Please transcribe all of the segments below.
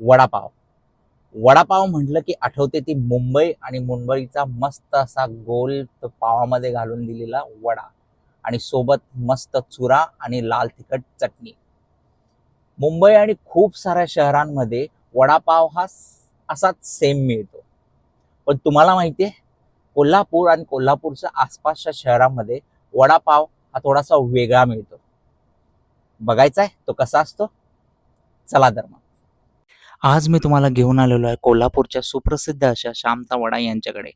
वडापाव. वडापाव म्हटलं की आठवते ती मुंबई आणि मुंबईचा मस्त असा गोल पावामध्ये घालून दिलेला वडा आणि सोबत मस्त चुरा आणि लाल तिखट चटणी. मुंबई आणि खूप साऱ्या शहरांमध्ये वडापाव हा असाच सेम मिळतो. पण तुम्हाला माहितीये, कोल्हापूर आणि कोल्हापूरच्या आसपासच्या शहरांमध्ये वडापाव हा थोडासा वेगळा मिळतो. बघायचा आहे तो कसा असतो? चला तर मग. आज मी तुम्हाला घेऊन आलेलो आहे कोल्हापूरच्या सुप्रसिद्ध अशा शांता वडा यांच्याकडे.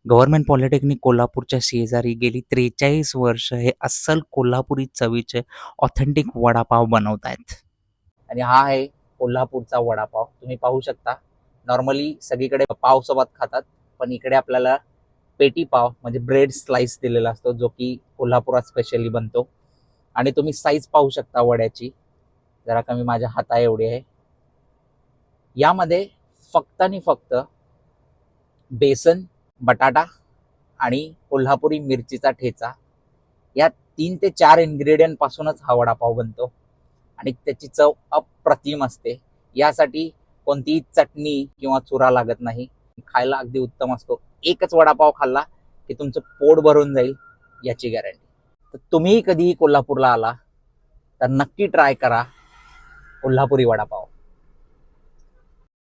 गव्हर्नमेंट पॉलिटेक्निक कोल्हापूरच्या शेजारी गेली 43 वर्ष हे अस्सल कोल्हापुरी चवीचे ऑथेंटिक वडापाव बनवत आहेत. आणि हा आहे कोल्हापूरचा वडापाव. तुम्ही पाहू शकता, नॉर्मली सगळीकडे पाव सोबत खातात, पण इकडे आपल्याला पेटी पाव म्हणजे ब्रेड स्लाइस दिलेला असतो, जो की कोल्हापुरात स्पेशली बनतो. आणि तुम्ही साईज पाहू शकता वड्याची, जरा कमी माझ्या हाता एवढी आहे. यामध्ये फक्त आणि फक्त बेसन, बटाटा आणि कोल्हापुरी मिरचीचा ठेचा या 3 ते 4 इन्ग्रेडियंट पासूनच हा वडापाव बनतो आणि त्याची चव अप्रतिम असते. यासाठी कोणतीही चटणी किंवा चुरा लागत नाही. खायला अगदी उत्तम असतो. एकच वडापाव खाल्ला की तुमचं पोट भरून जाईल याची गॅरंटी. तर तुम्ही कधीही कोल्हापूरला आला तर नक्की ट्राय करा कोल्हापुरी वडापाव.